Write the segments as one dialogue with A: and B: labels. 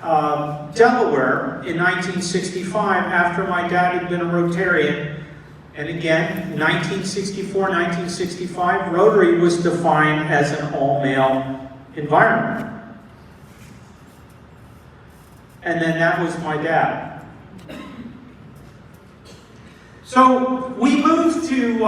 A: Delaware in 1965 after my dad had been a Rotarian. And again, 1964, 1965, Rotary was defined as an all-male environment. And then that was my dad. So we moved to,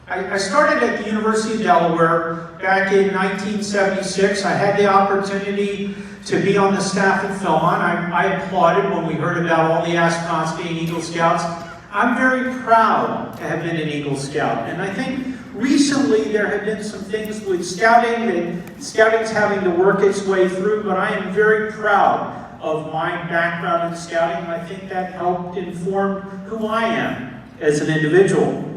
A: I started at the University of Delaware back in 1976. I had the opportunity to be on the staff at Philmont. I applauded when we heard about all the astronauts being Eagle Scouts. I'm very proud to have been an Eagle Scout. And I think recently there have been some things with scouting that scouting's having to work its way through, but I am very proud of my background in scouting, and I think that helped inform who I am as an individual.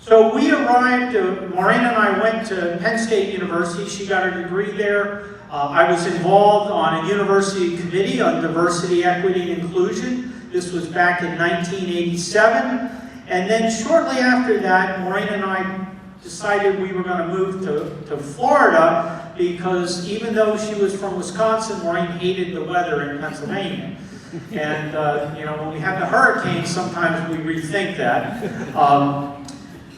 A: So we arrived, Maureen and I went to Penn State University. She got her degree there. I was involved on a university committee on diversity, equity, and inclusion. This was back in 1987. And then shortly after that, Maureen and I decided we were going to move to Florida because even though she was from Wisconsin, Maureen hated the weather in Pennsylvania. And you know, when we have the hurricanes, sometimes we rethink that.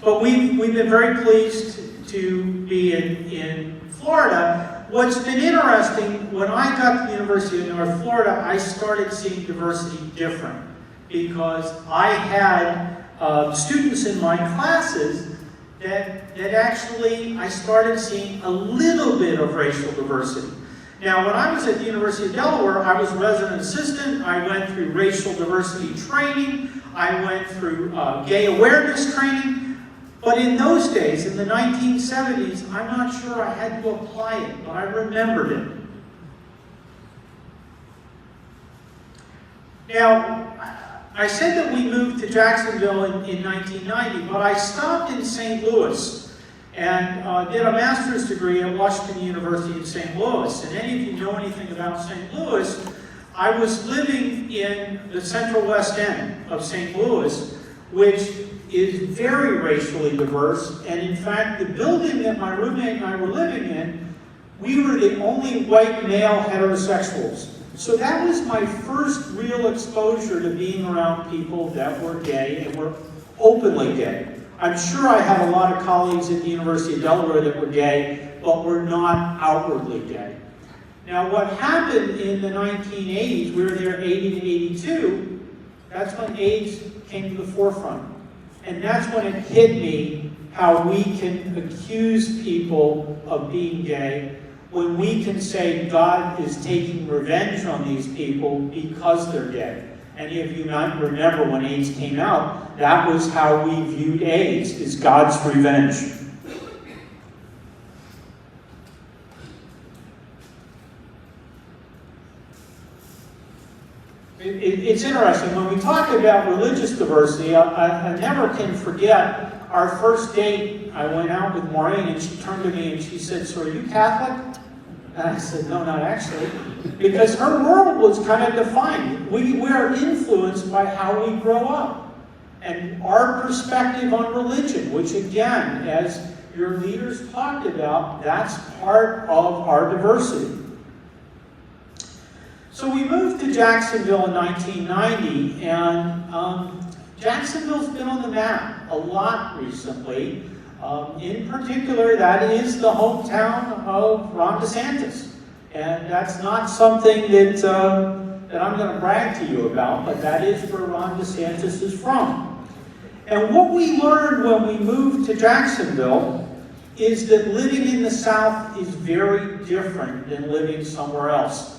A: But we've been very pleased to be in Florida. What's been interesting, when I got to the University of North Florida, I started seeing diversity different because I had students in my classes that actually I started seeing a little bit of racial diversity. Now, when I was at the University of Delaware, I was a resident assistant. I went through racial diversity training. I went through gay awareness training. But in those days, in the 1970s, I'm not sure I had to apply it, but I remembered it. Now, I said that we moved to Jacksonville in 1990, but I stopped in St. Louis and did a master's degree at Washington University in St. Louis. And any of you know anything about St. Louis, I was living in the central west end of St. Louis, which is very racially diverse, and in fact, the building that my roommate and I were living in, we were the only white male heterosexuals. So that was my first real exposure to being around people that were gay and were openly gay. I'm sure I had a lot of colleagues at the University of Delaware that were gay, but were not outwardly gay. Now, what happened in the 1980s, we were there 80 to 82, that's when AIDS came to the forefront. And that's when it hit me how we can accuse people of being gay when we can say God is taking revenge on these people because they're gay. Any of you might remember when AIDS came out, that was how we viewed AIDS, as God's revenge. It's interesting, when we talk about religious diversity, I never can forget our first date. I went out with Maureen and she turned to me and she said, "So are you Catholic?" And I said, "No, not actually." Because her world was kind of defined. We are influenced by how we grow up. And our perspective on religion, which again, as your leaders talked about, that's part of our diversity. So we moved to Jacksonville in 1990, and Jacksonville's been on the map a lot recently. In particular, that is the hometown of Ron DeSantis. And that's not something that I'm going to brag to you about, but that is where Ron DeSantis is from. And what we learned when we moved to Jacksonville is that living in the South is very different than living somewhere else.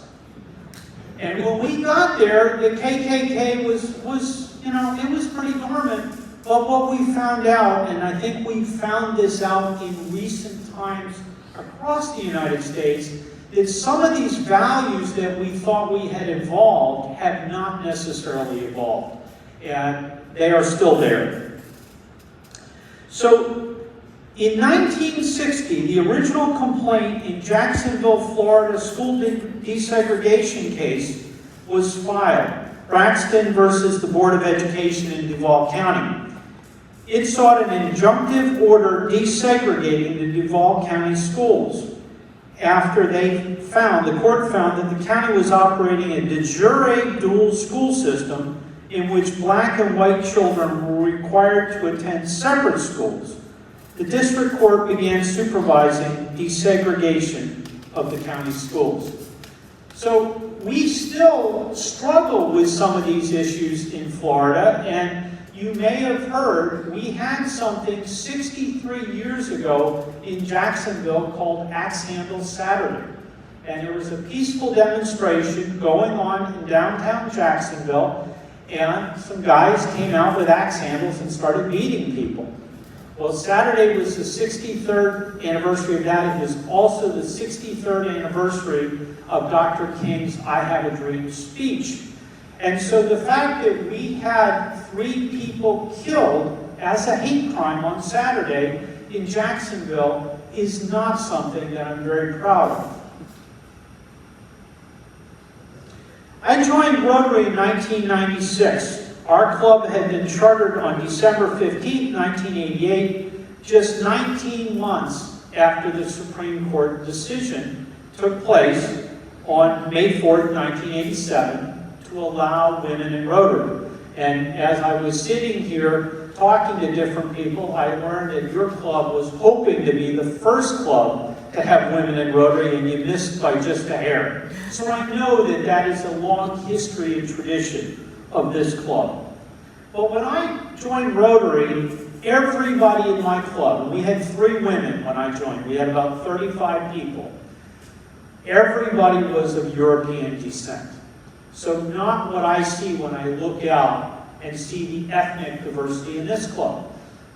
A: And when we got there, the KKK was, you know, it was pretty dormant. But what we found out, and I think we found this out in recent times across the United States, that some of these values that we thought we had evolved have not necessarily evolved. And they are still there. So, in 1960, the original complaint in Jacksonville, Florida school desegregation case was filed. Braxton versus the Board of Education in Duval County. It sought an injunctive order desegregating the Duval County schools. after the court found that the county was operating a de jure dual school system in which black and white children were required to attend separate schools. The district court began supervising desegregation of the county schools. So we still struggle with some of these issues in Florida, and you may have heard we had something 63 years ago in Jacksonville called Axe Handle Saturday. And there was a peaceful demonstration going on in downtown Jacksonville, and some guys came out with axe handles and started beating people. Well, Saturday was the 63rd anniversary of that. It was also the 63rd anniversary of Dr. King's I Have a Dream speech. And so the fact that we had 3 people killed as a hate crime on Saturday in Jacksonville is not something that I'm very proud of. I joined Rotary in 1996. Our club had been chartered on December 15, 1988, just 19 months after the Supreme Court decision took place on May 4, 1987, to allow women in Rotary. And as I was sitting here talking to different people, I learned that your club was hoping to be the first club to have women in Rotary, and you missed by just a hair. So I know that that is a long history and tradition of this club. But when I joined Rotary, everybody in my club, and we had 3 women when I joined, we had about 35 people, everybody was of European descent. So not what I see when I look out and see the ethnic diversity in this club.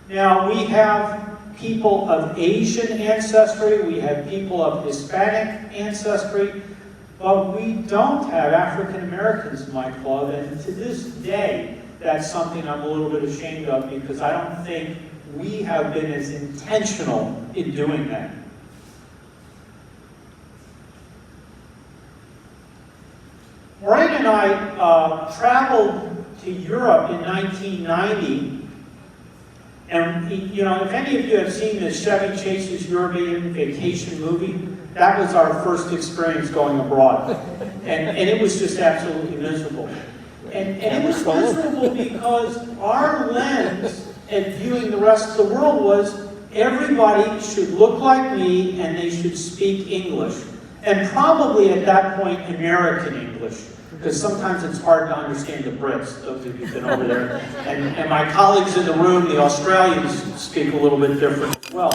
A: Now, we have people of Asian ancestry, we have people of Hispanic ancestry, but we don't have African Americans in my club, and to this day, that's something I'm a little bit ashamed of, because I don't think we have been as intentional in doing that. Maureen and I traveled to Europe in 1990, and you know, if any of you have seen the Chevy Chase's European Vacation movie, that was our first experience going abroad. And it was just absolutely miserable. And it was miserable because our lens at viewing the rest of the world was everybody should look like me and they should speak English. And probably at that point, American English. Because sometimes it's hard to understand the Brits, those of you who've been over there. And my colleagues in the room, the Australians, speak a little bit different as well.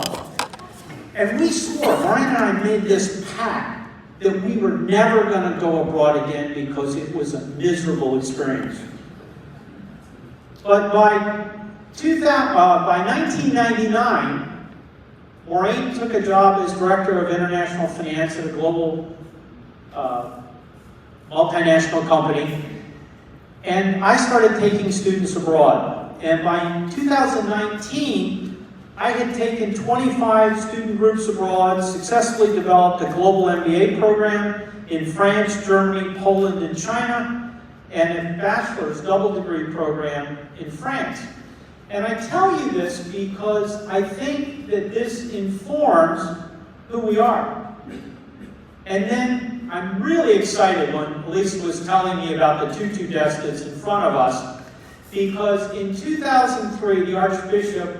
A: And we swore, Maureen and I made this pact that we were never going to go abroad again because it was a miserable experience. But by 1999, Maureen took a job as Director of International Finance at a global multinational company, and I started taking students abroad. And by 2019, I had taken 25 student groups abroad, successfully developed a global MBA program in France, Germany, Poland, and China, and a bachelor's double degree program in France. And I tell you this because I think that this informs who we are. And then I'm really excited when Lisa was telling me about the tutu desk that's in front of us, because in 2003, the Archbishop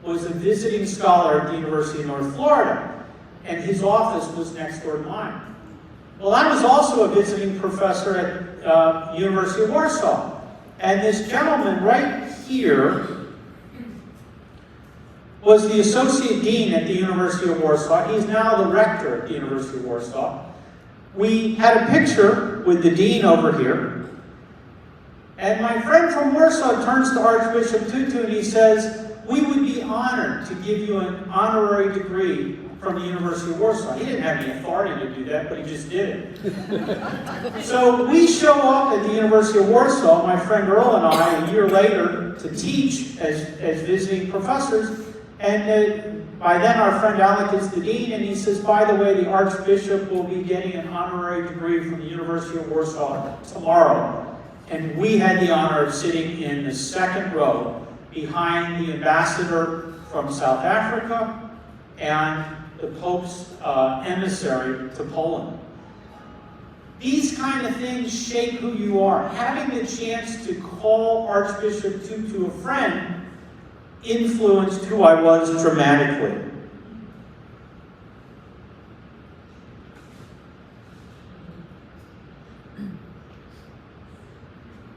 A: was a visiting scholar at the University of North Florida, and his office was next door to mine. Well, I was also a visiting professor at University of Warsaw, and this gentleman right here was the Associate Dean at the University of Warsaw. He's now the Rector at the University of Warsaw. We had a picture with the Dean over here, and my friend from Warsaw turns to Archbishop Tutu and he says, "We would be honored to give you an honorary degree from the University of Warsaw." He didn't have any authority to do that, but he just did it. So we show up at the University of Warsaw, my friend Earl and I, a year later, to teach as visiting professors. And by then our friend Alec is the dean, and he says, "By the way, the Archbishop will be getting an honorary degree from the University of Warsaw tomorrow." And we had the honor of sitting in the second row behind the ambassador from South Africa and the Pope's emissary to Poland. These kind of things shape who you are. Having the chance to call Archbishop Tutu a friend influenced who I was dramatically.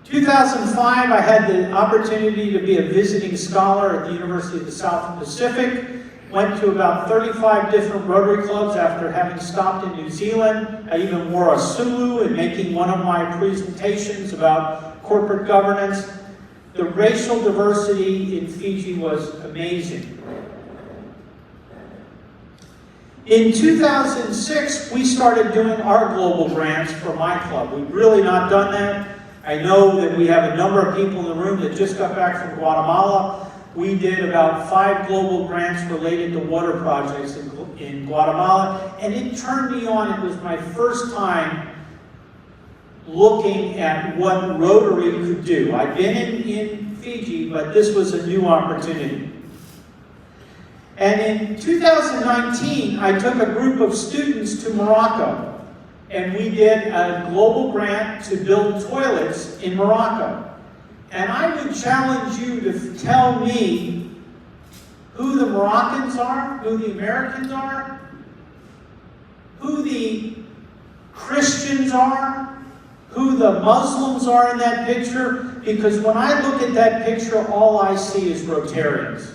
A: In 2005, I had the opportunity to be a visiting scholar at the University of the South Pacific. Went to about 35 different Rotary clubs after having stopped in New Zealand. I even wore a sulu in making one of my presentations about corporate governance. The racial diversity in Fiji was amazing. In 2006, we started doing our global grants for my club. We've really not done that. I know that we have a number of people in the room that just got back from Guatemala. We did about 5 global grants related to water projects in Guatemala, and it turned me on. It was my first time looking at what Rotary could do. I've been in Fiji, but this was a new opportunity. And in 2019, I took a group of students to Morocco, and we did a global grant to build toilets in Morocco. And I would challenge you to tell me who the Moroccans are, who the Americans are, who the Christians are, who the Muslims are in that picture, because when I look at that picture, all I see is Rotarians.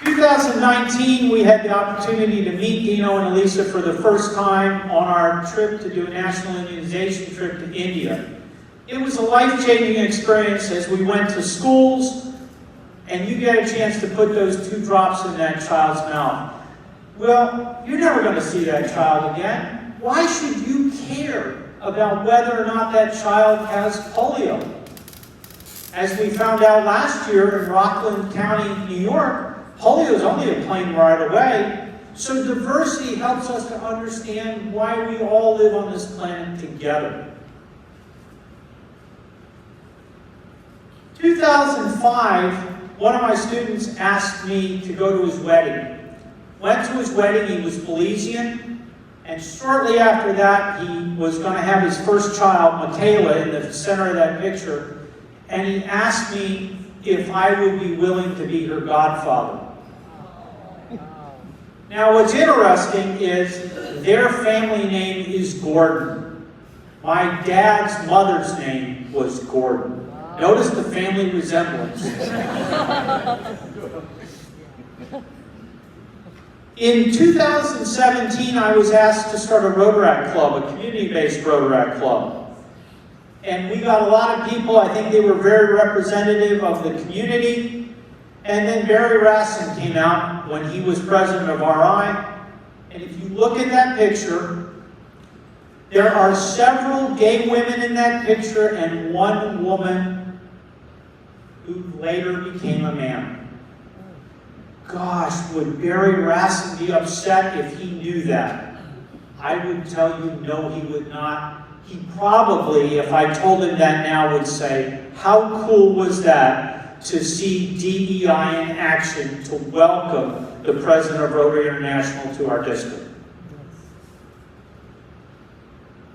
A: In 2019, we had the opportunity to meet Dino and Elisa for the first time on our trip to do a national immunization trip to India. It was a life-changing experience as we went to schools, and you get a chance to put those 2 drops in that child's mouth. Well, you're never going to see that child again. Why should you care about whether or not that child has polio? As we found out last year in Rockland County, New York, polio is only a plane ride away. So diversity helps us to understand why we all live on this planet together. 2005, one of my students asked me to go to his wedding. Went to his wedding, he was Belizean, and shortly after that, he was going to have his first child, Michaela, in the center of that picture, and he asked me if I would be willing to be her godfather. Now, what's interesting is their family name is Gordon. My dad's mother's name was Gordon. Notice the family resemblance. In 2017, I was asked to start a Rotaract Club, a community-based Rotaract Club. And we got a lot of people. I think they were very representative of the community. And then Barry Rassin came out when he was president of RI. And if you look at that picture, there are several gay women in that picture and one woman who later became a man. Gosh, would Barry Rassin be upset if he knew that? I would tell you, no, he would not. He probably, if I told him that now, would say, how cool was that to see DEI in action to welcome the president of Rotary International to our district.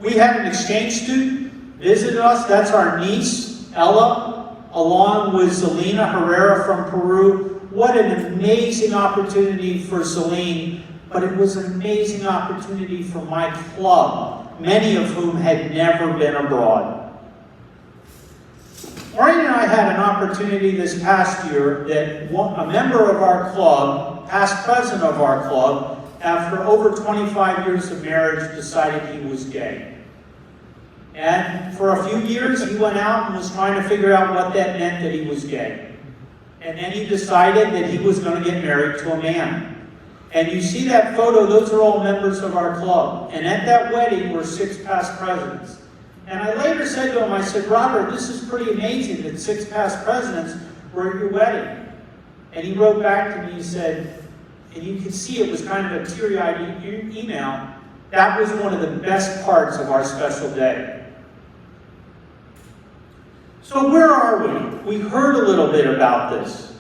A: We had an exchange student visit us. That's our niece, Ella, along with Zelina Herrera from Peru. What an amazing opportunity for Celine, but it was an amazing opportunity for my club, many of whom had never been abroad. Maureen and I had an opportunity this past year that a member of our club, past president of our club, after over 25 years of marriage, decided he was gay. And for a few years, he went out and was trying to figure out what that meant that he was gay. And then he decided that he was going to get married to a man. And you see that photo, those are all members of our club. And at that wedding were 6 past presidents. And I later said to him, I said, Robert, this is pretty amazing that 6 past presidents were at your wedding. And he wrote back to me, he said, and you can see it was kind of a teary-eyed email, that was one of the best parts of our special day. So where are we? We heard a little bit about this.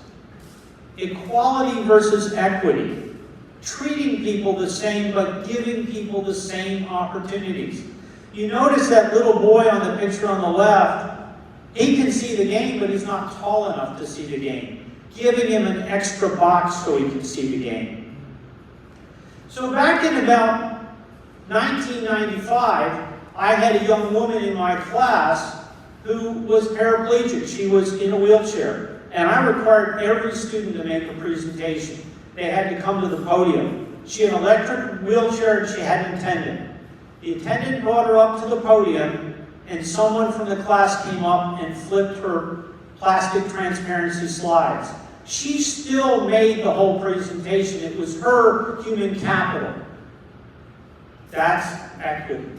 A: Equality versus equity. Treating people the same, but giving people the same opportunities. You notice that little boy on the picture on the left, he can see the game, but he's not tall enough to see the game. Giving him an extra box so he can see the game. So back in about 1995, I had a young woman in my class who was paraplegic. She was in a wheelchair. And I required every student to make a presentation. They had to come to the podium. She had an electric wheelchair and she had an attendant. The attendant brought her up to the podium and someone from the class came up and flipped her plastic transparency slides. She still made the whole presentation. It was her human capital. That's equity.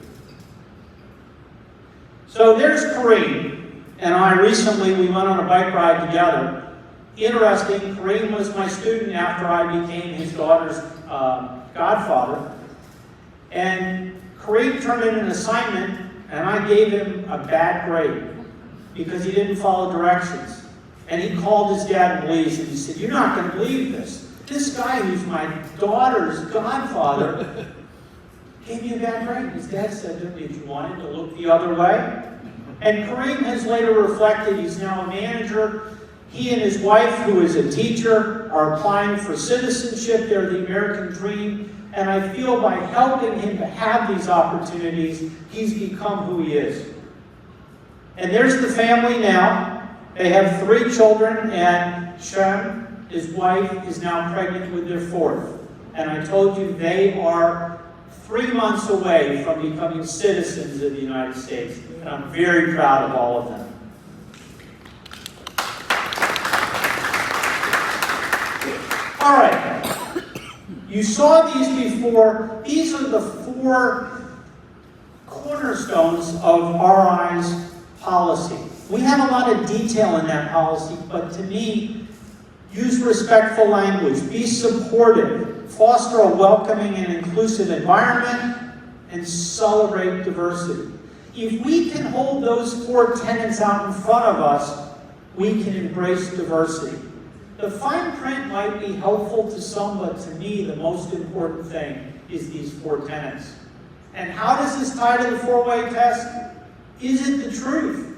A: So there's Kareem, and I recently, we went on a bike ride together. Interesting, Kareem was my student after I became his daughter's godfather. And Kareem turned in an assignment, and I gave him a bad grade because he didn't follow directions. And he called his dad and police, and he said, "You're not going to believe this. This guy who's my daughter's godfather gave me a bad grade." His dad said to him, "Did you want it to look the other way?" And Kareem has later reflected, he's now a manager. He and his wife, who is a teacher, are applying for citizenship. They're the American dream. And I feel by helping him to have these opportunities, he's become who he is. And there's the family now. They have 3 children, and Shem, his wife, is now pregnant with their 4th. And I told you they are 3 months away from becoming citizens of the United States. And I'm very proud of all of them. All right. You saw these before. These are the 4 cornerstones of RI's policy. We have a lot of detail in that policy, but to me, use respectful language, be supportive, foster a welcoming and inclusive environment, and celebrate diversity. If we can hold those 4 tenets out in front of us, we can embrace diversity. The fine print might be helpful to some, but to me, the most important thing is these 4 tenets. And how does this tie to the 4-way test? Is it the truth?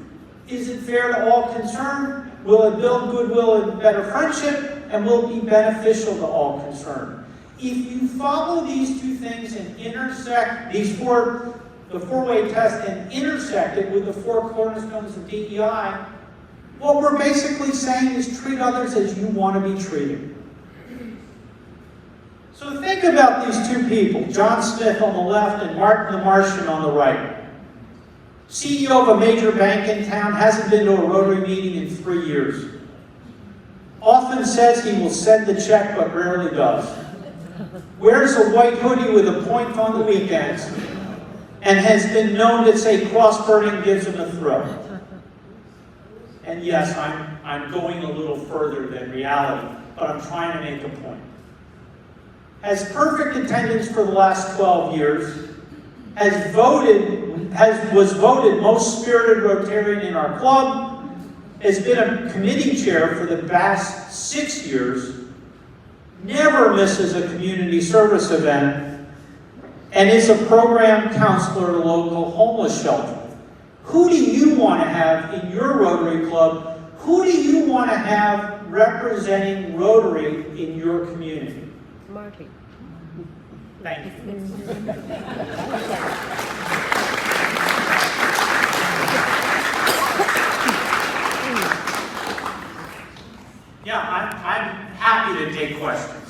A: Is it fair to all concerned? Will it build goodwill and better friendship? And will it be beneficial to all concerned? If you follow these 2 things and intersect the 4-way test and intersect it with the 4 cornerstones of DEI, what we're basically saying is treat others as you want to be treated. So think about these 2 people, John Smith on the left and Martin the Martian on the right. CEO of a major bank in town, hasn't been to a Rotary meeting in 3 years. Often says he will send the check, but rarely does. Wears a white hoodie with a point on the weekends, and has been known to say cross-burning gives him a thrill. And yes, I'm going a little further than reality, but I'm trying to make a point. Has perfect attendance for the last 12 years, was voted most spirited Rotarian in our club, has been a committee chair for the past 6 years, never misses a community service event, and is a program counselor at a local homeless shelter. Who do you want to have in your Rotary club? Who do you want to have representing Rotary in your community?
B: Marty.
A: Thank you. Yeah, I'm happy to take questions.